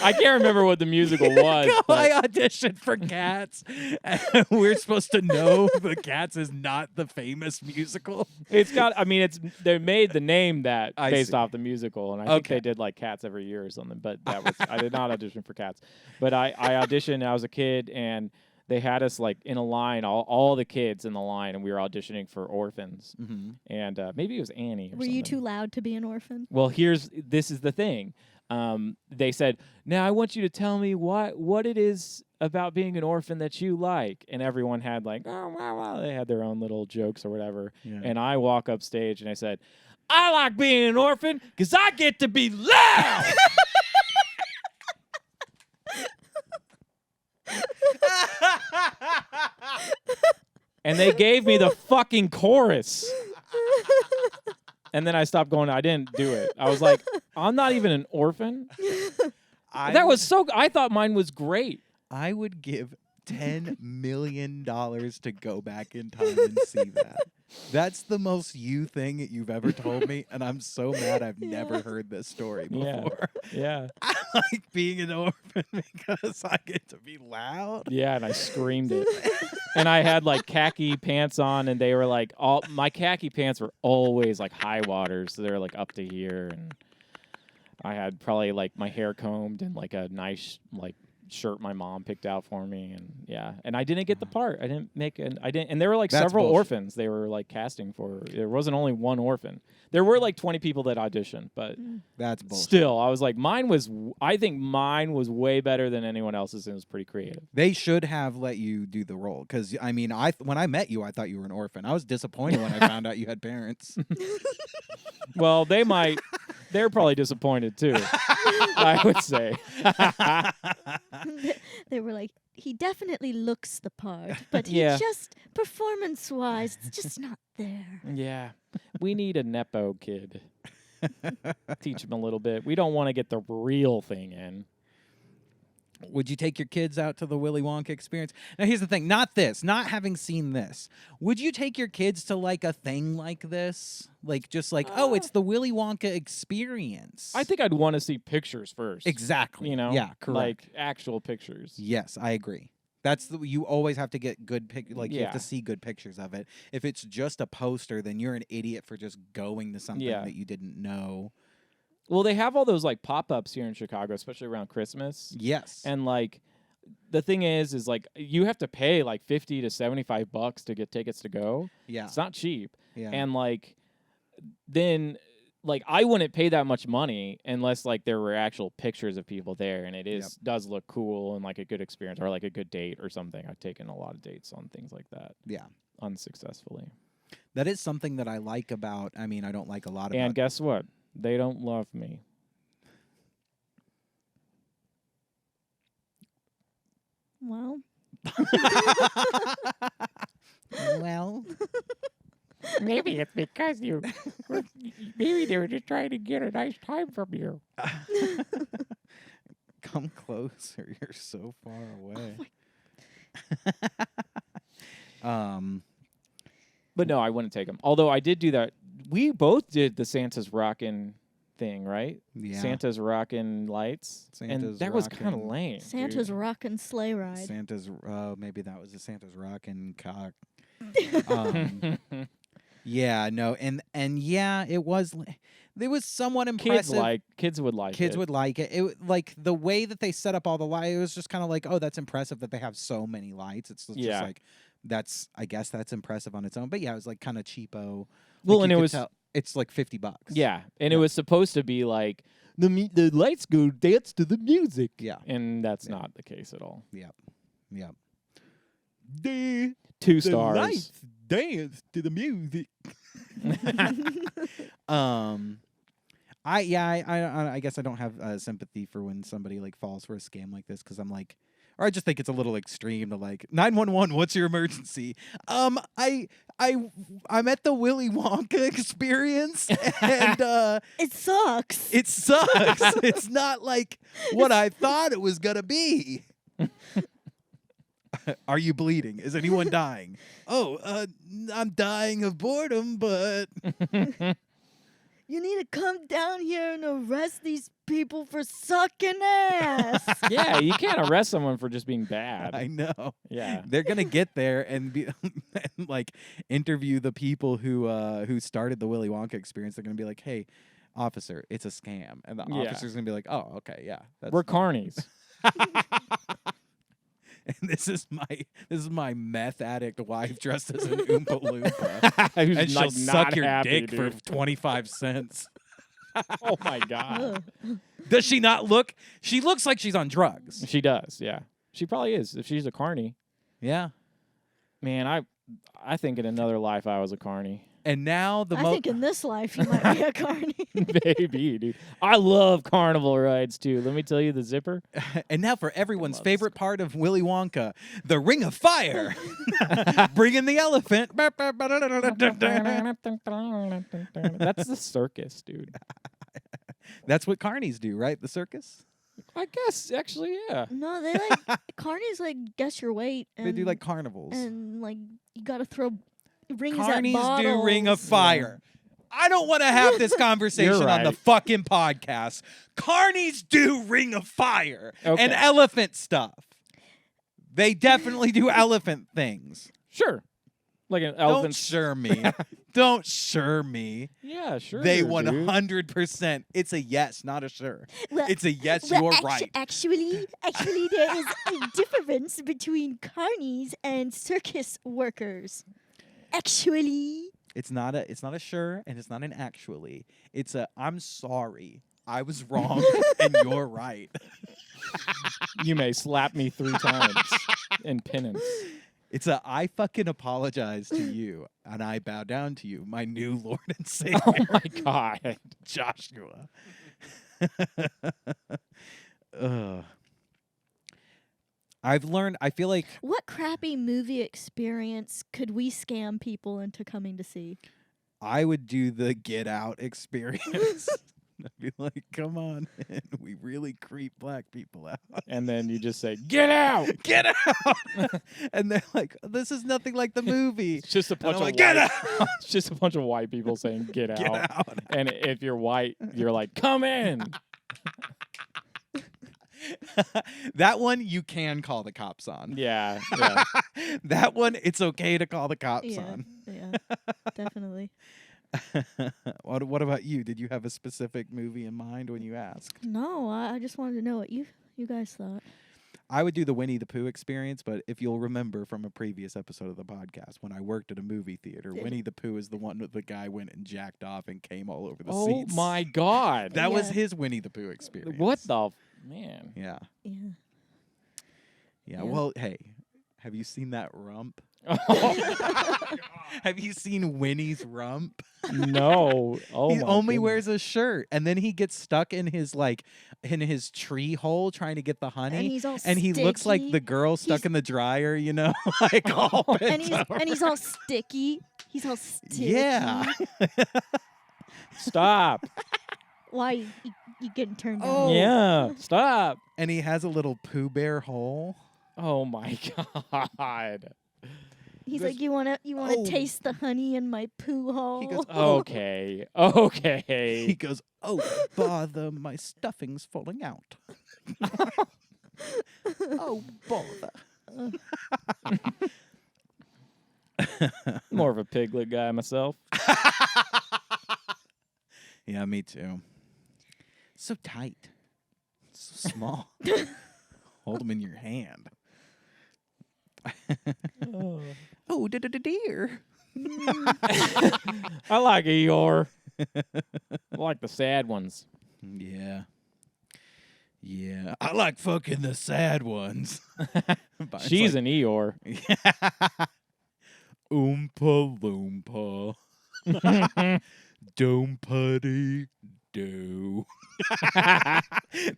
Speaker 1: I can't remember what the musical was.
Speaker 2: I
Speaker 1: but
Speaker 2: auditioned for Cats, and we're supposed to know the Cats is not the famous musical.
Speaker 1: it's got. I mean, they made the name that
Speaker 2: I
Speaker 1: based
Speaker 2: see.
Speaker 1: off the musical, and I think
Speaker 2: Okay.
Speaker 1: they did like Cats every year or something. But that was I did not audition for Cats, but I auditioned. I was a kid, and they had us like in a line, all the kids in the line, and we were auditioning for orphans.
Speaker 2: Mm-hmm.
Speaker 1: And maybe it was Annie. Or
Speaker 3: Were you
Speaker 1: something.
Speaker 3: too loud to be an orphan?
Speaker 1: Well, this is the thing. They said, now I want you to tell me what it is about being an orphan that you like. And everyone had like, oh, wow. They had their own little jokes or whatever.
Speaker 2: Yeah.
Speaker 1: And I walk up stage and I said, I like being an orphan because I get to be loud. And they gave me the fucking chorus. And then I stopped going. I didn't do it. I was like, I'm not even an orphan. I thought mine was great.
Speaker 2: I would give $10 million to go back in time and see that. That's the most you thing that you've ever told me, and I'm so mad I've never heard this story
Speaker 1: Yeah.
Speaker 2: before.
Speaker 1: Yeah.
Speaker 2: I like being an orphan because I get to be loud.
Speaker 1: Yeah, and I screamed it. And I had like khaki pants on, and they were like my khaki pants were always like high waters, so they were like up to here, and I had probably like my hair combed and like a nice like shirt my mom picked out for me, and yeah, and I didn't get the part. I didn't, and there were like
Speaker 2: That's
Speaker 1: several
Speaker 2: bullshit.
Speaker 1: orphans they were like casting for. There wasn't only one orphan. There were like 20 people that auditioned, but
Speaker 2: That's bullshit.
Speaker 1: still, I was like, I think mine was way better than anyone else's, and it was pretty creative.
Speaker 2: They should have let you do the role because I mean, when I met you, I thought you were an orphan. I was disappointed when I found out you had parents.
Speaker 1: Well, they're probably disappointed too. I would say.
Speaker 3: They were like, he definitely looks the part, but
Speaker 1: Yeah.
Speaker 3: he just, performance-wise, it's just not there.
Speaker 1: Yeah, we need a nepo kid. Teach him a little bit. We don't want to get the real thing in.
Speaker 2: Would you take your kids out to the Willy Wonka experience? Now, here's the thing. Not having seen this. Would you take your kids to like a thing like this? Like just like, oh, it's the Willy Wonka experience.
Speaker 1: I think I'd want to see pictures first.
Speaker 2: Exactly.
Speaker 1: You know?
Speaker 2: Yeah, correct.
Speaker 1: Like actual pictures.
Speaker 2: Yes, I agree. You always have to get good you have
Speaker 1: Yeah.
Speaker 2: to see good pictures of it. If it's just a poster, then you're an idiot for just going to something
Speaker 1: Yeah.
Speaker 2: that you didn't know.
Speaker 1: Well, they have all those like pop-ups here in Chicago, especially around Christmas.
Speaker 2: Yes.
Speaker 1: And like the thing is like you have to pay like $50 to $75 to get tickets to go.
Speaker 2: Yeah.
Speaker 1: It's not cheap.
Speaker 2: Yeah.
Speaker 1: And like then like I wouldn't pay that much money unless like there were actual pictures of people there, and it does look cool and like a good experience or like a good date or something. I've taken a lot of dates on things like that.
Speaker 2: Yeah.
Speaker 1: Unsuccessfully.
Speaker 2: That is something that I like about. I mean, I don't like a lot about.
Speaker 1: And guess what? They don't love me.
Speaker 3: Well.
Speaker 2: Well.
Speaker 1: Maybe it's because maybe they were just trying to get a nice time from you.
Speaker 2: Come closer. You're so far away.
Speaker 1: But no, I wouldn't take them. Although I did do that. We both did the Santa's Rockin' thing, right?
Speaker 2: Yeah.
Speaker 1: Santa's Rockin' lights.
Speaker 2: Santa's
Speaker 1: and that was kind of
Speaker 2: Rockin'.
Speaker 1: lame.
Speaker 3: Santa's
Speaker 1: dude.
Speaker 3: rockin' sleigh ride.
Speaker 2: Santa's. Maybe that was a Santa's rockin' cock. Yeah. No. And yeah, it was. It was somewhat impressive.
Speaker 1: Kids would like
Speaker 2: Kids
Speaker 1: it.
Speaker 2: would like it. Like the way that they set up all the lights, it was just kind of like, oh, that's impressive that they have so many lights. It's just like, I guess that's impressive on its own. But yeah, it was like kind of cheapo.
Speaker 1: Well,
Speaker 2: Like,
Speaker 1: and
Speaker 2: you
Speaker 1: it
Speaker 2: could
Speaker 1: was
Speaker 2: tell it's like $50.
Speaker 1: Yeah, and it was supposed to be like the lights go dance to the music.
Speaker 2: Yeah.
Speaker 1: And that's not the case at all.
Speaker 2: Yep.
Speaker 1: 2 stars.
Speaker 2: Dance to the music. I guess I don't have sympathy for when somebody like falls for a scam like this, because I'm like, or I just think it's a little extreme to like 911. What's your emergency? I'm at the Willy Wonka experience, and
Speaker 3: It sucks.
Speaker 2: it sucks. It's not like what I thought it was gonna be. Are you bleeding? Is anyone dying? Oh, I'm dying of boredom, but
Speaker 3: You need to come down here and arrest these people for sucking ass.
Speaker 1: Yeah, you can't arrest someone for just being bad.
Speaker 2: I know.
Speaker 1: Yeah.
Speaker 2: They're gonna get there and be and like interview the people who started the Willy Wonka experience. They're gonna be like, "Hey, officer, it's a scam," and the officer's gonna be like, "Oh, okay, yeah, that's
Speaker 1: We're
Speaker 2: fine."
Speaker 1: carnies.
Speaker 2: And this is my meth addict wife dressed as an Oompa Loompa,
Speaker 1: Who's
Speaker 2: and she'll
Speaker 1: like
Speaker 2: suck
Speaker 1: not
Speaker 2: your
Speaker 1: happy,
Speaker 2: dick
Speaker 1: dude.
Speaker 2: for 25 cents.
Speaker 1: Oh my god.
Speaker 3: Ugh.
Speaker 2: Does she not look? She looks like she's on drugs.
Speaker 1: She does, yeah. She probably is. If she's a carny.
Speaker 2: Yeah.
Speaker 1: Man, I think in another life I was a carny.
Speaker 2: And now the
Speaker 3: I think in this life you might be a carny.
Speaker 1: Maybe, dude. I love carnival rides too. Let me tell you the zipper.
Speaker 2: And now for everyone's
Speaker 1: love
Speaker 2: favorite part of Willy Wonka, the Ring of Fire. Bring in the elephant.
Speaker 1: That's the circus, dude.
Speaker 2: That's what carnies do, right? The circus?
Speaker 1: I guess actually, yeah.
Speaker 3: No, they like carnies like guess your weight. And,
Speaker 2: They do like carnivals.
Speaker 3: and like you gotta throw rings at
Speaker 2: Carnies
Speaker 3: bottles.
Speaker 2: do Ring of Fire. I don't want to have this conversation on the
Speaker 1: right.
Speaker 2: fucking podcast. Carnies do Ring of Fire
Speaker 1: Okay.
Speaker 2: and elephant stuff. They definitely do elephant things.
Speaker 1: Sure. Like an
Speaker 2: Don't
Speaker 1: elephant.
Speaker 2: sure me. Don't sure me.
Speaker 1: Yeah, sure.
Speaker 2: They
Speaker 1: dude.
Speaker 2: 100%. It's a yes, not a sure.
Speaker 3: Well,
Speaker 2: It's a yes,
Speaker 3: well,
Speaker 2: you're right.
Speaker 3: Actually, there is a difference between carnies and circus workers. Actually,
Speaker 2: It's not a sure and it's not an actually. It's a I'm sorry. I was wrong and you're right.
Speaker 1: You may slap me 3 times in penance.
Speaker 2: It's a I fucking apologize to you and I bow down to you, my new Lord and Savior,
Speaker 1: Oh my god.
Speaker 2: Joshua. Ugh. I've learned, I feel like
Speaker 3: what crappy movie experience could we scam people into coming to see?
Speaker 2: I would do the Get Out experience. I'd be like, come on in. We really creep black people out.
Speaker 1: And then you just say, "Get out!"
Speaker 2: Get out! And they're like, this is nothing like the movie.
Speaker 1: It's just a
Speaker 2: And
Speaker 1: bunch
Speaker 2: I'm
Speaker 1: of
Speaker 2: like, get
Speaker 1: white,
Speaker 2: out!
Speaker 1: It's just a bunch of white people saying, "Get out!"
Speaker 2: Get out.
Speaker 1: And if you're white, you're like, "Come in."
Speaker 2: That one you can call the cops on.
Speaker 1: Yeah. Yeah.
Speaker 2: That one, it's okay to call the cops
Speaker 3: Yeah,
Speaker 2: on.
Speaker 3: yeah, definitely.
Speaker 2: What about you? Did you have a specific movie in mind when you asked?
Speaker 3: No, I just wanted to know what you guys thought.
Speaker 2: I would do the Winnie the Pooh experience, but if you'll remember from a previous episode of the podcast, when I worked at a movie theater, Winnie the Pooh is the one that the guy went and jacked off and came all over the seats.
Speaker 1: Oh my God.
Speaker 2: That was
Speaker 3: Yeah.
Speaker 2: his Winnie the Pooh experience.
Speaker 1: What the man?
Speaker 2: Yeah.
Speaker 3: Yeah.
Speaker 2: Yeah.
Speaker 3: Yeah.
Speaker 2: Well, hey, have you seen that rump? Have you seen Winnie's rump?
Speaker 1: No. Oh
Speaker 2: He
Speaker 1: my
Speaker 2: only
Speaker 1: goodness.
Speaker 2: wears a shirt, and then he gets stuck in his tree hole trying to get the honey.
Speaker 3: And he's all
Speaker 2: And he looks like
Speaker 3: sticky.
Speaker 2: the girl stuck
Speaker 3: He's-
Speaker 2: in the dryer, like all
Speaker 3: and
Speaker 2: bent over.
Speaker 3: he's all sticky. He's all sticky.
Speaker 2: Yeah.
Speaker 1: Stop.
Speaker 3: Why you getting turned
Speaker 2: Oh.
Speaker 3: down?
Speaker 1: Yeah. Stop.
Speaker 2: And he has a little Pooh Bear hole.
Speaker 1: Oh my God.
Speaker 3: He's
Speaker 2: There's-
Speaker 3: like, you wanna
Speaker 2: Oh.
Speaker 3: taste the honey in my poo hole?
Speaker 2: He goes,
Speaker 1: Okay.
Speaker 2: He
Speaker 1: Okay.
Speaker 2: goes, oh, bother, my stuffing's falling out. Oh, bother.
Speaker 1: More of a piglet guy myself.
Speaker 2: Yeah, me too. So tight. So small. Hold them in your hand. Oh, dear.
Speaker 1: I like Eeyore. I like the sad ones.
Speaker 2: Yeah. Yeah. I like fucking the sad ones. Byron's
Speaker 1: She's
Speaker 2: like,
Speaker 1: an Eeyore.
Speaker 2: Oompa Loompa. Doomputty doo.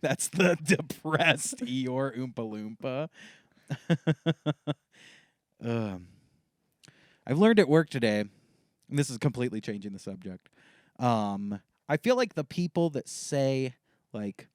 Speaker 2: That's the depressed Eeyore Oompa Loompa. I've learned at work today, and this is completely changing the subject. I feel like the people that say, like,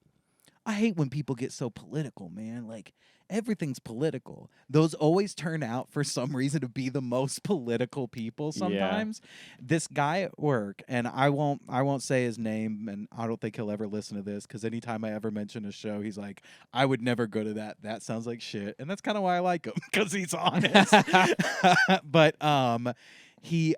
Speaker 2: I hate when people get so political, man. Like, everything's political. Those always turn out for some reason to be the most political people sometimes. This guy at work, and I won't say his name, and I don't think he'll ever listen to this, because anytime I ever mention a show, he's like, I would never go to that. That sounds like shit. And that's kind of why I like him, because he's honest. But he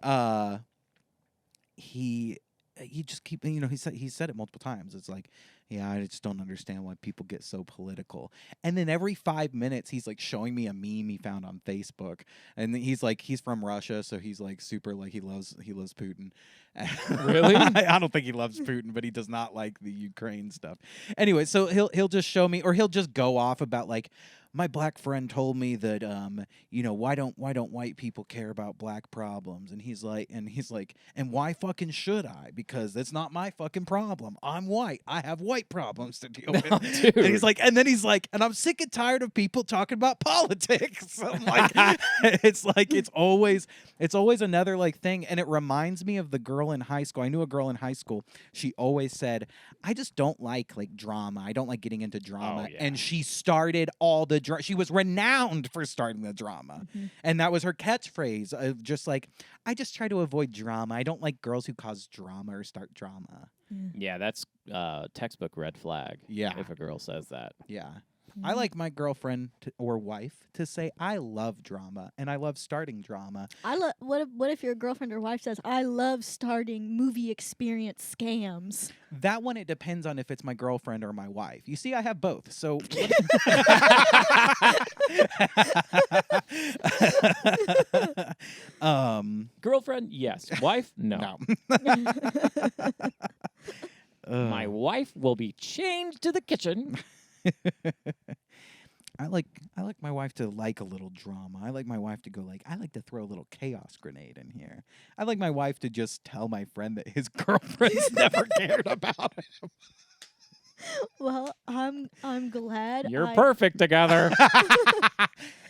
Speaker 2: just keep, he said it multiple times. It's like, yeah, I just don't understand why people get so political. And then every 5 minutes, he's like showing me a meme he found on Facebook, and he's like, he's from Russia, so he's like super, like, he loves Putin.
Speaker 1: Really?
Speaker 2: I don't think he loves Putin, but he does not like the Ukraine stuff. Anyway, so he'll just show me, or he'll just go off about, like, my black friend told me that why don't white people care about black problems? And he's like, and why fucking should I? Because it's not my fucking problem. I'm white. I have white problems to deal with.
Speaker 1: Dude.
Speaker 2: And he's like, and I'm sick and tired of people talking about politics. I'm like, it's always another like thing. And it reminds me of the girl in high school. I knew a girl in high school. She always said, I just don't like drama. I don't like getting into drama.
Speaker 1: Oh, yeah.
Speaker 2: And she started all the she was renowned for starting the drama.
Speaker 3: Mhm.
Speaker 2: And that was her catchphrase of just like, I just try to avoid drama. I don't like girls who cause drama or start drama.
Speaker 1: Yeah, that's textbook red flag.
Speaker 2: Yeah.
Speaker 1: If a girl says that.
Speaker 2: Yeah. I like my girlfriend or wife to say, I love drama and I love starting drama.
Speaker 3: What if your girlfriend or wife says, I love starting movie experience scams?
Speaker 2: That one, it depends on if it's my girlfriend or my wife. You see, I have both. So
Speaker 1: Girlfriend, yes. Wife, no. My wife will be chained to the kitchen.
Speaker 2: I like my wife to like a little drama. I like my wife to go like, I like to throw a little chaos grenade in here. I like my wife to just tell my friend that his girlfriend's never cared about him.
Speaker 3: Well, I'm glad.
Speaker 1: You're perfect together.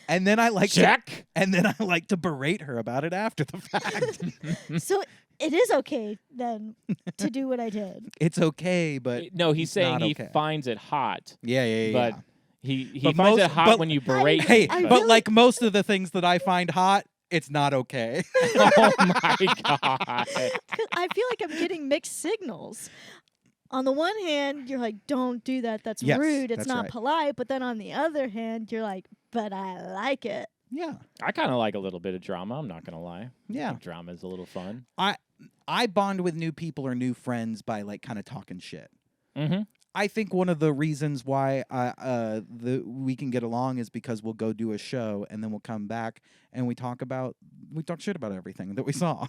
Speaker 2: And then I like
Speaker 1: Check.
Speaker 2: and then I like to berate her about it after the fact.
Speaker 3: So it is okay then to do what I did.
Speaker 2: It's okay, but
Speaker 1: No, he's saying
Speaker 2: not
Speaker 1: he
Speaker 2: okay.
Speaker 1: finds it hot.
Speaker 2: yeah.
Speaker 1: But he
Speaker 2: But
Speaker 1: finds
Speaker 2: most-
Speaker 1: it hot
Speaker 2: but-
Speaker 1: when you berate
Speaker 2: Hey,
Speaker 1: him.
Speaker 3: I
Speaker 2: but
Speaker 3: really-
Speaker 2: like most of the things that I find hot, it's not okay.
Speaker 1: Oh my God.
Speaker 3: 'Cause I feel like I'm getting mixed signals. On the one hand, you're like, don't do that. That's
Speaker 2: Yes,
Speaker 3: rude. It's
Speaker 2: that's
Speaker 3: not
Speaker 2: right.
Speaker 3: polite. But then on the other hand, you're like, but I like it.
Speaker 2: Yeah.
Speaker 1: I kind of like a little bit of drama. I'm not going to lie. I
Speaker 2: Yeah.
Speaker 1: think drama is a little fun.
Speaker 2: I bond with new people or new friends by like kind of talking shit.
Speaker 1: Mm-hmm.
Speaker 2: I think one of the reasons why we can get along is because we'll go do a show and then we'll come back and we talk shit about everything that we saw.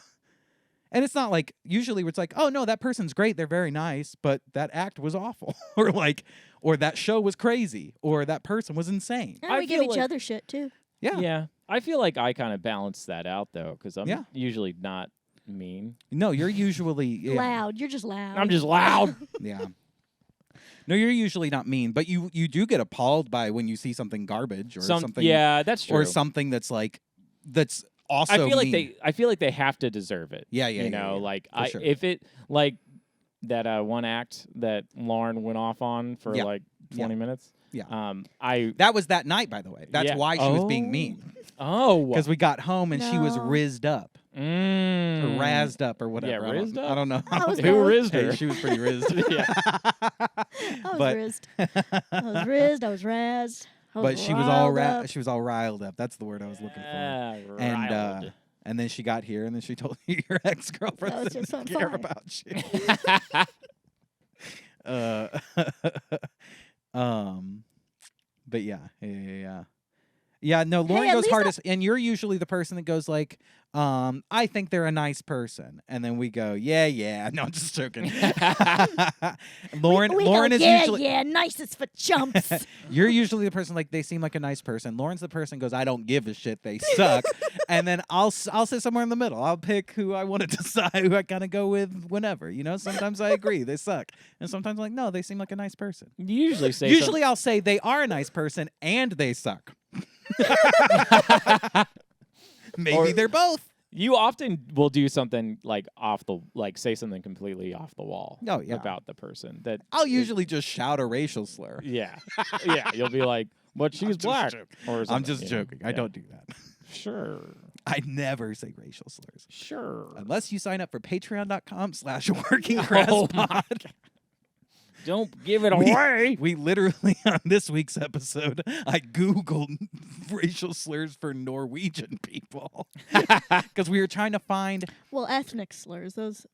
Speaker 2: And it's not like usually it's like, oh no, that person's great, they're very nice, but that act was awful, or that show was crazy, or that person was insane.
Speaker 3: And
Speaker 1: I
Speaker 3: we give
Speaker 1: feel
Speaker 3: each
Speaker 1: like-
Speaker 3: other shit too.
Speaker 2: Yeah.
Speaker 1: Yeah. I feel like I kind of balance that out though, because I'm
Speaker 2: Yeah.
Speaker 1: usually not mean.
Speaker 2: No, you're usually
Speaker 3: Loud. You're just loud.
Speaker 1: I'm just loud.
Speaker 2: Yeah. No, you're usually not mean, but you do get appalled by when you see something garbage or something.
Speaker 1: Yeah, that's true.
Speaker 2: Or something that's also.
Speaker 1: I feel
Speaker 2: mean.
Speaker 1: like they have to deserve it.
Speaker 2: Yeah,
Speaker 1: You know, like
Speaker 2: For sure.
Speaker 1: if it like that one act that Lauren went off on for
Speaker 2: Yeah.
Speaker 1: like 20 minutes.
Speaker 2: Yeah.
Speaker 1: That
Speaker 2: was that night, by the way. That's
Speaker 1: Yeah.
Speaker 2: why she was being mean. Because we got home and she was
Speaker 3: No.
Speaker 2: rizzed up. Or razzed up or whatever.
Speaker 1: Yeah, rizzed up?
Speaker 2: I don't know.
Speaker 3: I was
Speaker 1: Who
Speaker 3: both.
Speaker 1: rizzed
Speaker 2: Hey,
Speaker 1: her?
Speaker 2: she was pretty rizzed.
Speaker 1: Yeah.
Speaker 3: I was
Speaker 2: But-
Speaker 3: rizzed. I was rizzed. I was razzed. I
Speaker 2: But she was all
Speaker 3: riled up.
Speaker 2: she was all riled up. That's the word I was looking for. And
Speaker 1: Riled.
Speaker 2: and then she got here and then she told you your ex-girlfriend
Speaker 3: That was
Speaker 2: didn't
Speaker 3: just on
Speaker 2: care
Speaker 3: fire.
Speaker 2: about you. But yeah, no, Lauren
Speaker 3: at
Speaker 2: goes
Speaker 3: least
Speaker 2: hardest, and you're usually the person that goes like, I think they're a nice person, and then we go, yeah. No, I'm just joking. Lauren
Speaker 3: we
Speaker 2: Lauren
Speaker 3: go,
Speaker 2: is
Speaker 3: yeah,
Speaker 2: usually
Speaker 3: yeah, nicest for chumps.
Speaker 2: you're usually the person like they seem like a nice person. Lauren's the person goes, I don't give a shit, they suck, and then I'll sit somewhere in the middle. I'll pick who I want to decide who I kind of go with whenever. You know, sometimes I agree they suck, and sometimes I'm like, no, they seem like a nice person.
Speaker 1: You usually say
Speaker 2: Usually I'll say they are a nice person and they suck. Maybe
Speaker 1: Or-
Speaker 2: they're both.
Speaker 1: you often will do something like say something completely off the wall.
Speaker 2: Oh, yeah.
Speaker 1: About the person that
Speaker 2: I'll usually just shout a racial slur.
Speaker 1: yeah you'll be like, but she's
Speaker 2: just
Speaker 1: black
Speaker 2: joking.
Speaker 1: or
Speaker 2: I'm
Speaker 1: something,
Speaker 2: just
Speaker 1: you know?
Speaker 2: joking. I
Speaker 1: Yeah.
Speaker 2: don't do that.
Speaker 1: Sure.
Speaker 2: I never say racial slurs.
Speaker 1: Sure.
Speaker 2: Unless you sign up for patreon.com/workingcrasspod.
Speaker 1: Oh my Don't give it
Speaker 2: We-
Speaker 1: away.
Speaker 2: We literally, on this week's episode, I Googled racial slurs for Norwegian people. Because we were trying to find.
Speaker 3: well, ethnic slurs. Those.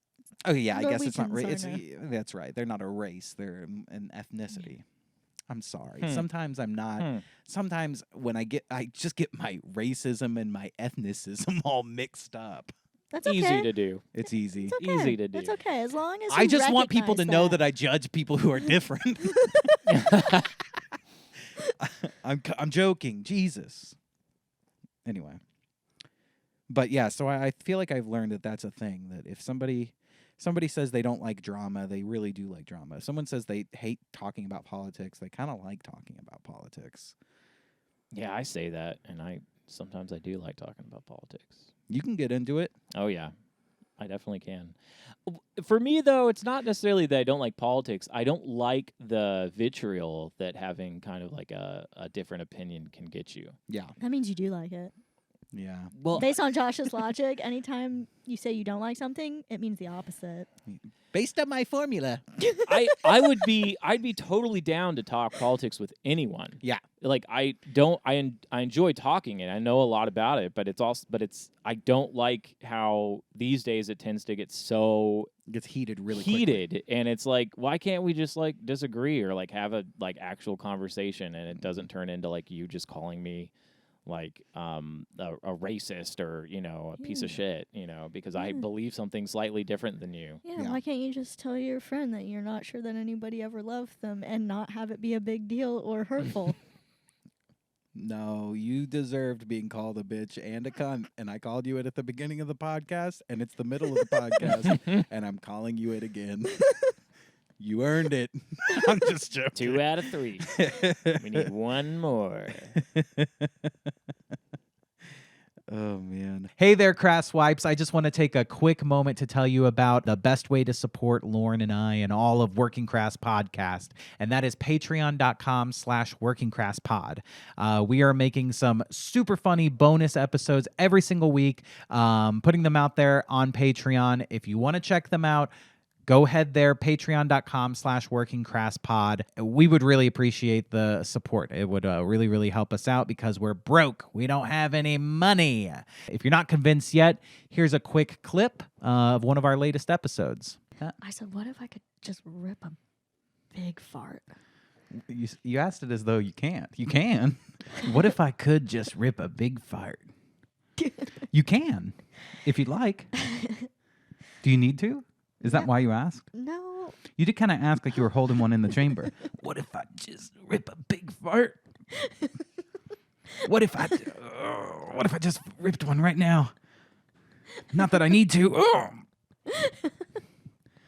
Speaker 2: Oh, yeah, I guess it's not
Speaker 3: Norwegians
Speaker 2: race. That's right. They're not a race, they're an ethnicity. I'm sorry.
Speaker 1: Hmm.
Speaker 2: Sometimes I'm not. Sometimes when I just get my racism and my ethnicism all mixed up.
Speaker 3: That's okay.
Speaker 1: Easy to do.
Speaker 2: It's easy.
Speaker 3: It's okay.
Speaker 1: Easy to do.
Speaker 3: It's okay as long as
Speaker 2: I
Speaker 3: you
Speaker 2: just want people to
Speaker 3: recognize
Speaker 2: know that I judge people who are different. I'm joking. Jesus. Anyway. But yeah, so I feel like I've learned that that's a thing, that if somebody says they don't like drama, they really do like drama. If someone says they hate talking about politics, they kind of like talking about politics.
Speaker 1: Yeah, I say that, and sometimes I do like talking about politics.
Speaker 2: You can get into it.
Speaker 1: Oh yeah, I definitely can. For me though, it's not necessarily that I don't like politics. I don't like the vitriol that having kind of like a different opinion can get you.
Speaker 2: Yeah.
Speaker 3: That means you do like it.
Speaker 2: Yeah.
Speaker 1: Well,
Speaker 3: Based on Josh's logic, anytime you say you don't like something, it means the opposite.
Speaker 2: Based on my formula.
Speaker 1: I'd be totally down to talk politics with anyone.
Speaker 2: Yeah.
Speaker 1: Like I enjoy talking it. I know a lot about it, but I don't like how these days it tends to get so
Speaker 2: It gets heated really quickly.
Speaker 1: and it's like, why can't we just like disagree or like have a like actual conversation and it doesn't turn into like you just calling me like a racist or a piece of shit, because I
Speaker 3: Yeah.
Speaker 1: believe something slightly different than you.
Speaker 3: Yeah,
Speaker 2: Yeah.
Speaker 3: why can't you just tell your friend that you're not sure that anybody ever loved them and not have it be a big deal or hurtful?
Speaker 2: No, you deserved being called a bitch and a cunt, and I called you it at the beginning of the podcast, and it's the middle of the podcast, and I'm calling you it again. You earned it. I'm just joking.
Speaker 1: 2 out of 3. We need one more.
Speaker 2: Oh, man. Hey there, Crass Wipes. I just want to take a quick moment to tell you about the best way to support Lauren and I and all of Working Crass Podcast, and that is patreon.com/workingcrasspod. We are making some super funny bonus episodes every single week, putting them out there on Patreon. If you want to check them out, go ahead there, patreon.com/workingcrasspod. We would really appreciate the support. It would really, really help us out because we're broke. We don't have any money. If you're not convinced yet, here's a quick clip of one of our latest episodes.
Speaker 3: I said, what if I could just rip them? big fart.
Speaker 2: You asked it as though you can't. You can. What if I could just rip a big fart? You can, if you'd like. Do you need to? Is that why you asked?
Speaker 3: No.
Speaker 2: You did kind of ask like you were holding one in the chamber. What if I just rip a big fart? What if I just ripped one right now? Not that I need to.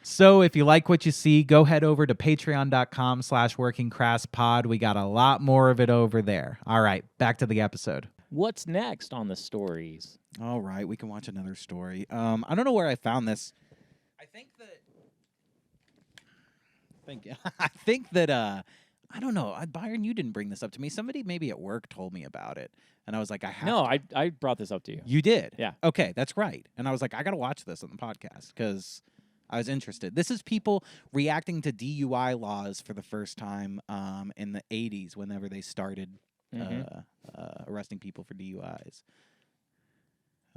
Speaker 2: So if you like what you see, go head over to patreon.com/workingcrasspod. We got a lot more of it over there. All right, back to the episode.
Speaker 1: What's next on the stories?
Speaker 2: All right, we can watch another story. I don't know where I found this. I think that I don't know. Byron, you didn't bring this up to me. Somebody maybe at work told me about it, and I was like,
Speaker 1: I brought this up to you.
Speaker 2: You did?
Speaker 1: Yeah.
Speaker 2: Okay, that's right. And I was like, I got to watch this on the podcast because I was interested. This is people reacting to DUI laws for the first time in the 80s whenever they started arresting people for DUIs.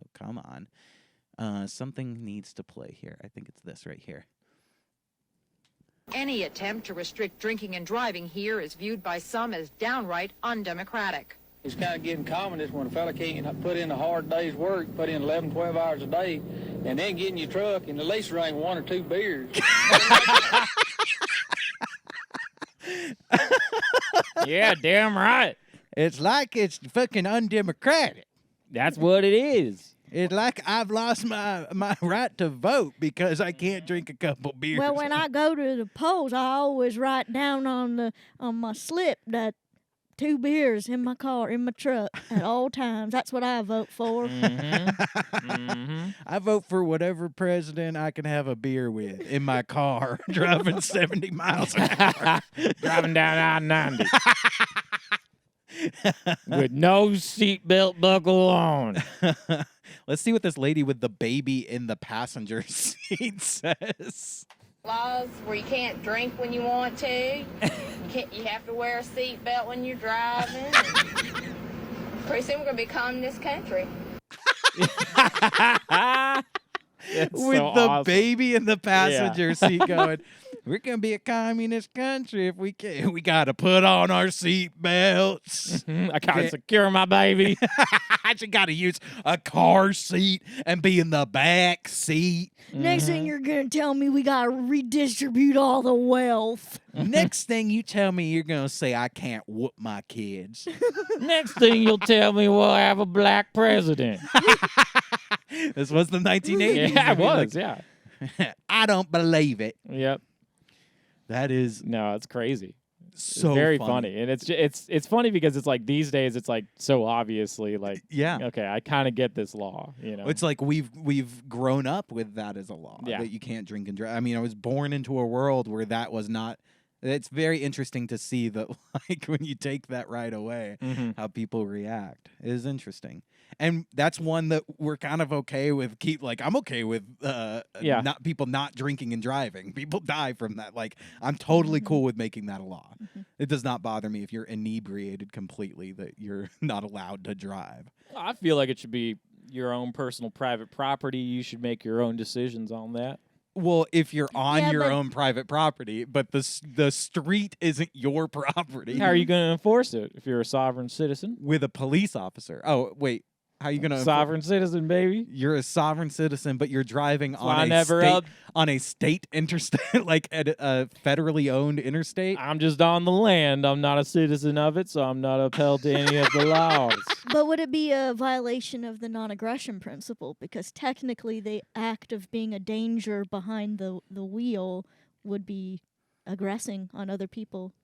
Speaker 2: Oh, come on. Something needs to play here. I think it's this right here.
Speaker 4: Any attempt to restrict drinking and driving here is viewed by some as downright undemocratic.
Speaker 5: It's kind of getting common is when a fella can't put in a hard day's work, put in 11, 12 hours a day, and then get in your truck and at least drink 1 or 2 beers.
Speaker 1: Yeah, damn right.
Speaker 2: It's like it's fucking undemocratic.
Speaker 1: That's what it is.
Speaker 2: It's like I've lost my right to vote because I can't drink a couple beers.
Speaker 3: Well, when I go to the polls, I always write down on my slip that 2 beers in my car, in my truck at all times. That's what I vote for.
Speaker 2: I vote for whatever president I can have a beer with in my car, driving 70 miles an hour.
Speaker 1: Driving down I-90. With no seatbelt buckle on.
Speaker 2: Let's see what this lady with the baby in the passenger seat says.
Speaker 6: Laws where you can't drink when you want to. You have to wear a seatbelt when you're driving. Pretty soon we're going to be communist country.
Speaker 2: With the baby in the passenger seat going, we're going to be a communist country if we can. We got to put on our seatbelts.
Speaker 1: I gotta secure my baby.
Speaker 2: I just got to use a car seat and be in the back seat.
Speaker 3: Next thing you're going to tell me we got to redistribute all the wealth.
Speaker 2: Next thing you tell me, you're going to say I can't whoop my kids.
Speaker 1: Next thing you'll tell me we'll have a black president.
Speaker 2: This was the 1980s.
Speaker 1: Yeah, it was, yeah.
Speaker 2: I don't believe it.
Speaker 1: Yep.
Speaker 2: That is
Speaker 1: No, it's crazy.
Speaker 2: so
Speaker 1: very funny. And it's funny because it's like these days it's like so obviously like
Speaker 2: Yeah.
Speaker 1: okay, I kind of get this law, you know.
Speaker 2: It's like we've grown up with that as a law,
Speaker 1: Yeah.
Speaker 2: that you can't drink and drive. I mean, I was born into a world where that was not. It's very interesting to see that, like, when you take that right away, how people react. It is interesting. And that's one that we're kind of okay with. I'm okay with not people not drinking and driving. People die from that. Like, I'm totally cool with making that a law. It does not bother me if you're inebriated completely that you're not allowed to drive.
Speaker 1: I feel like it should be your own personal private property. You should make your own decisions on that.
Speaker 2: Well, if you're on
Speaker 3: Yeah,
Speaker 2: your
Speaker 3: but-
Speaker 2: own private property, but the street isn't your property.
Speaker 1: How are you going to enforce it if you're a sovereign citizen?
Speaker 2: With a police officer? Oh, wait. How are you going to
Speaker 1: Sovereign citizen, baby.
Speaker 2: You're a sovereign citizen, but you're driving
Speaker 1: on
Speaker 2: a state interstate, like at a federally owned interstate.
Speaker 1: I'm just on the land. I'm not a citizen of it, so I'm not upheld to any of the laws.
Speaker 3: But would it be a violation of the non-aggression principle? Because technically the act of being a danger behind the wheel would be aggressing on other people.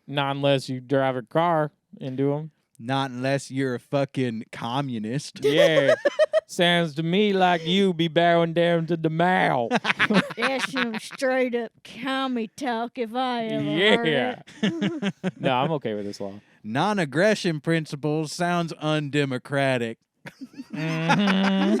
Speaker 1: Not unless you drive a car into them.
Speaker 2: Not unless you're a fucking communist.
Speaker 1: Yeah. Sounds to me like you be bowing down to the mouth.
Speaker 3: That's some straight up commie talk if I ever heard
Speaker 1: Yeah.
Speaker 3: it.
Speaker 1: No, I'm okay with this law.
Speaker 2: Non-aggression principles sounds undemocratic.
Speaker 1: Yeah,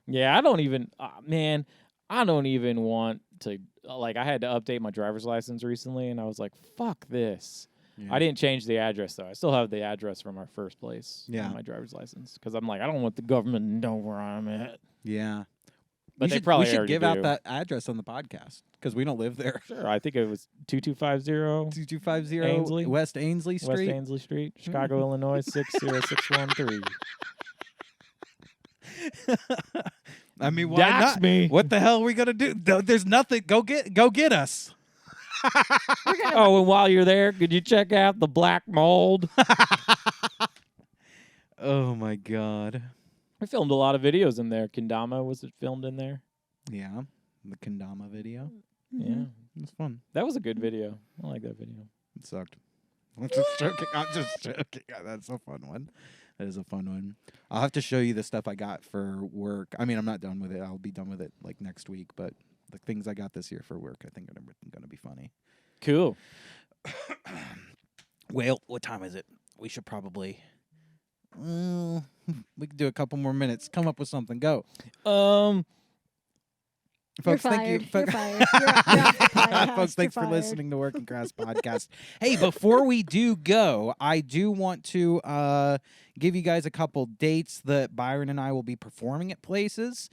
Speaker 1: I don't even, man, I don't even want to, like, I had to update my driver's license recently, and I was like, fuck this.
Speaker 2: Yeah.
Speaker 1: I didn't change the address, though. I still have the address from our first place
Speaker 2: Yeah.
Speaker 1: on my driver's license, because I'm like, I don't want the government to know where I'm at.
Speaker 2: Yeah.
Speaker 1: But they
Speaker 2: we
Speaker 1: probably
Speaker 2: should
Speaker 1: already
Speaker 2: give out
Speaker 1: do.
Speaker 2: that address on the podcast because we don't live there.
Speaker 1: Sure, I think it was 2250
Speaker 2: 2250
Speaker 1: Ainsley?
Speaker 2: West Ainsley
Speaker 1: West
Speaker 2: Street.
Speaker 1: Ainsley Street, Chicago, Illinois 60613.
Speaker 2: I mean, why
Speaker 1: Dox
Speaker 2: not?
Speaker 1: me.
Speaker 2: What the hell are we gonna do? There's nothing. Go get us.
Speaker 1: Oh, and while you're there, could you check out the black mold?
Speaker 2: Oh my god.
Speaker 1: I filmed a lot of videos in there. Kendama was it filmed in there?
Speaker 2: Yeah, the Kendama video.
Speaker 1: Yeah,
Speaker 2: It was fun.
Speaker 1: that was a good video. I like that video.
Speaker 2: It sucked. I'm just joking. I'm just joking. That's a fun one. That is a fun one. I'll have to show you the stuff I got for work. I mean, I'm not done with it. I'll be done with it like next week. But the things I got this year for work, I think are going to be funny.
Speaker 1: Cool.
Speaker 2: Well, what time is it? We should probably. We could do a couple more minutes. Come up with something. Go.
Speaker 3: You're
Speaker 2: Folks, thank you.
Speaker 3: fired. You're fired. You're off the podcast.
Speaker 2: Folks, thanks
Speaker 3: You're
Speaker 2: for
Speaker 3: fired.
Speaker 2: listening to Working Crass Podcast. Hey, before we do go, I do want to give you guys a couple dates that Byron and I will be performing at places.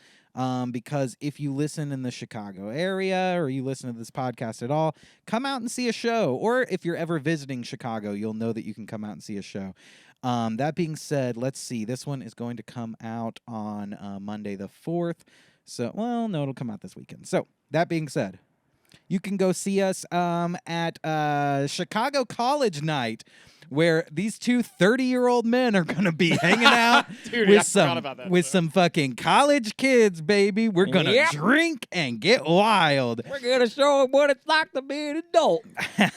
Speaker 2: Because if you listen in the Chicago area or you listen to this podcast at all, come out and see a show. Or if you're ever visiting Chicago, you'll know that you can come out and see a show. That being said, let's see. This one is going to come out on Monday the 4th. So, well, no, it'll come out this weekend. So, that being said, you can go see us at Chicago College Night, where these two 30-year-old men are going to be hanging out
Speaker 1: Dude, I
Speaker 2: with
Speaker 1: forgot about that,
Speaker 2: some fucking college kids, baby. We're going to
Speaker 1: Yep.
Speaker 2: drink and get wild.
Speaker 1: We're gonna show them what it's like to be an adult.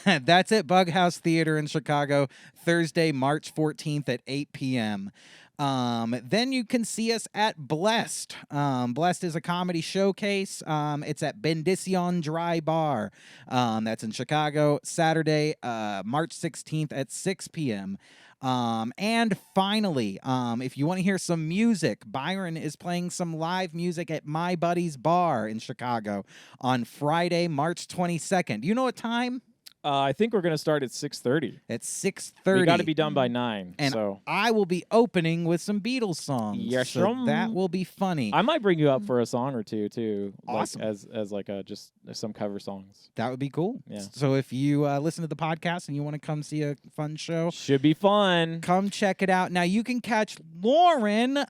Speaker 2: That's at Bughouse Theater in Chicago, Thursday, March 14th at 8 p.m. Then you can see us at Blessed. Blessed is a comedy showcase. It's at Bendición Dry Bar. That's in Chicago, Saturday, March 16th at 6 p.m. And finally, if you want to hear some music, Byron is playing some live music at My Buddy's Bar in Chicago on Friday, March 22nd. Do you know what time?
Speaker 1: I think we're gonna start at 6:30.
Speaker 2: At 6:30.
Speaker 1: We got to be done by 9.
Speaker 2: And
Speaker 1: so
Speaker 2: I will be opening with some Beatles songs.
Speaker 1: Yes,
Speaker 2: so
Speaker 1: sir.
Speaker 2: that will be funny.
Speaker 1: I might bring you up for a song or two too.
Speaker 2: Awesome.
Speaker 1: Like, as like just some cover songs.
Speaker 2: That would be cool.
Speaker 1: Yeah.
Speaker 2: So if you listen to the podcast and you want to come see a fun show,
Speaker 1: Should be fun.
Speaker 2: come check it out. Now you can catch Lauren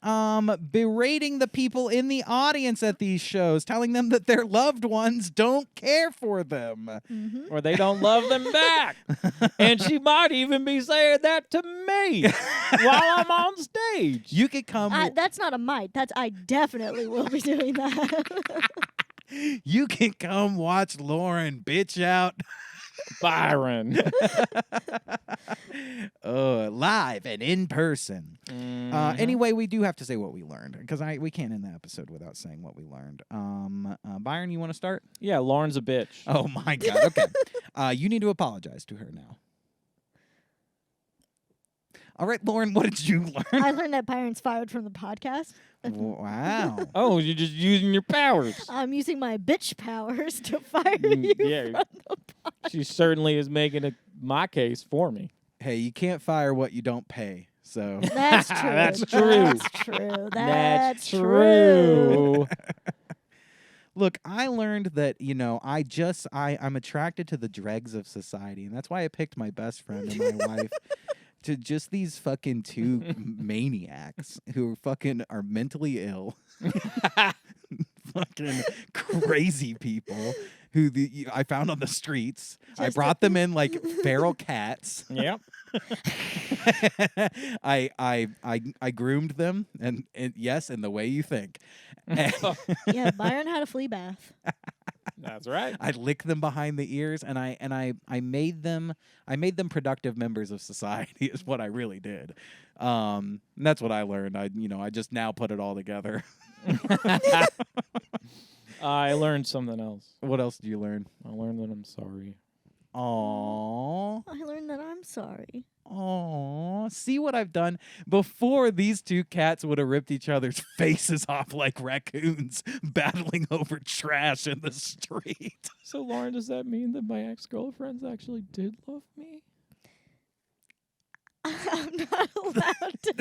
Speaker 2: berating the people in the audience at these shows, telling them that their loved ones don't care for them.
Speaker 3: Mm-hmm.
Speaker 1: Or they don't love them back. And she might even be saying that to me while I'm on stage.
Speaker 2: You could come.
Speaker 3: That's not a might. That's I definitely will be doing that.
Speaker 2: You can come watch Lauren bitch out.
Speaker 1: Byron.
Speaker 2: Live and in person. Anyway, we do have to say what we learned because we can't end the episode without saying what we learned. Byron, you want to start?
Speaker 1: Yeah, Lauren's a bitch.
Speaker 2: Oh my God. Okay. You need to apologize to her now. All right, Lauren, what did you learn?
Speaker 3: I learned that Byron's fired from the podcast.
Speaker 2: Wow.
Speaker 1: Oh, you're just using your powers.
Speaker 3: I'm using my bitch powers to fire you.
Speaker 1: Yeah.
Speaker 3: From the
Speaker 1: She certainly is making my case for me.
Speaker 2: Hey, you can't fire what you don't pay. So
Speaker 3: That's true.
Speaker 1: That's true.
Speaker 3: That's true.
Speaker 1: That's
Speaker 3: true.
Speaker 1: true.
Speaker 2: look, I learned that, I'm attracted to the dregs of society, and that's why I picked my best friend and my wife. To just these fucking two maniacs who fucking are mentally ill, fucking crazy people who I found on the streets. I brought them in like feral cats.
Speaker 1: Yep.
Speaker 2: I groomed them, and yes, in the way you think.
Speaker 3: Yeah, Byron had a flea bath.
Speaker 1: That's right.
Speaker 2: I licked them behind the ears, and I made them productive members of society. Is what I really did. And that's what I learned. I just now put it all together.
Speaker 1: I learned something else.
Speaker 2: What else did you learn?
Speaker 1: I learned that I'm sorry.
Speaker 2: Aww.
Speaker 3: I learned that I'm sorry.
Speaker 2: Aww. See what I've done? Before, these two cats would have ripped each other's faces off like raccoons battling over trash in the street.
Speaker 1: So, Lauren, does that mean that my ex-girlfriends actually did love me?
Speaker 3: I'm not allowed to.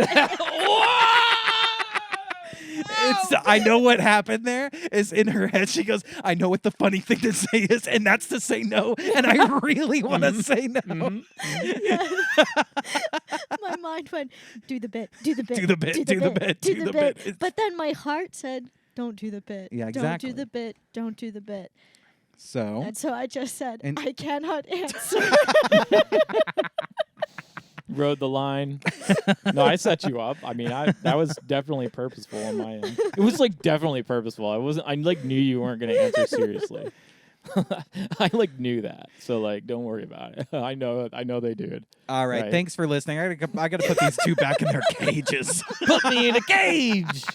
Speaker 2: I know what happened there is in her head. She goes, I know what the funny thing to say is, and that's to say no. And I really want to say no.
Speaker 3: My mind went, do the bit, do the bit,
Speaker 2: Do the bit, do the bit, do the bit. It's-
Speaker 3: But then my heart said, don't do the bit.
Speaker 2: Yeah,
Speaker 3: Don't
Speaker 2: exactly.
Speaker 3: do the bit. Don't do the bit.
Speaker 2: So
Speaker 3: And so I just said,
Speaker 2: And-
Speaker 3: I cannot answer.
Speaker 1: Rode the line. No, I set you up. I mean, that was definitely purposeful on my end. It was like definitely purposeful. I wasn't. I like knew you weren't gonna answer seriously. I like knew that. So like, don't worry about it. I know they do it.
Speaker 2: all right,
Speaker 1: Right.
Speaker 2: thanks for listening. I gotta put these two back in their cages.
Speaker 1: Put me in a cage.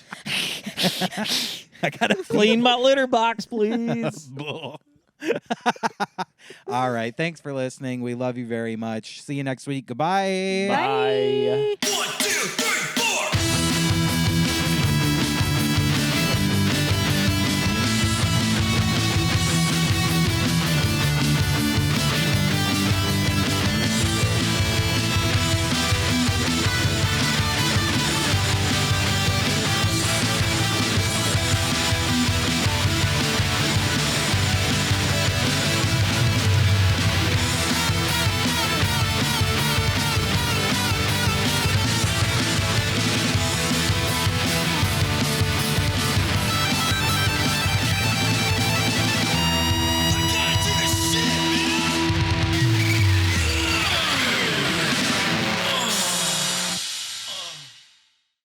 Speaker 2: I gotta
Speaker 1: Clean my litter box, please.
Speaker 2: All right, thanks for listening. We love you very much. See you next week. Goodbye.
Speaker 1: Bye.
Speaker 7: 1, 2, 3, 4.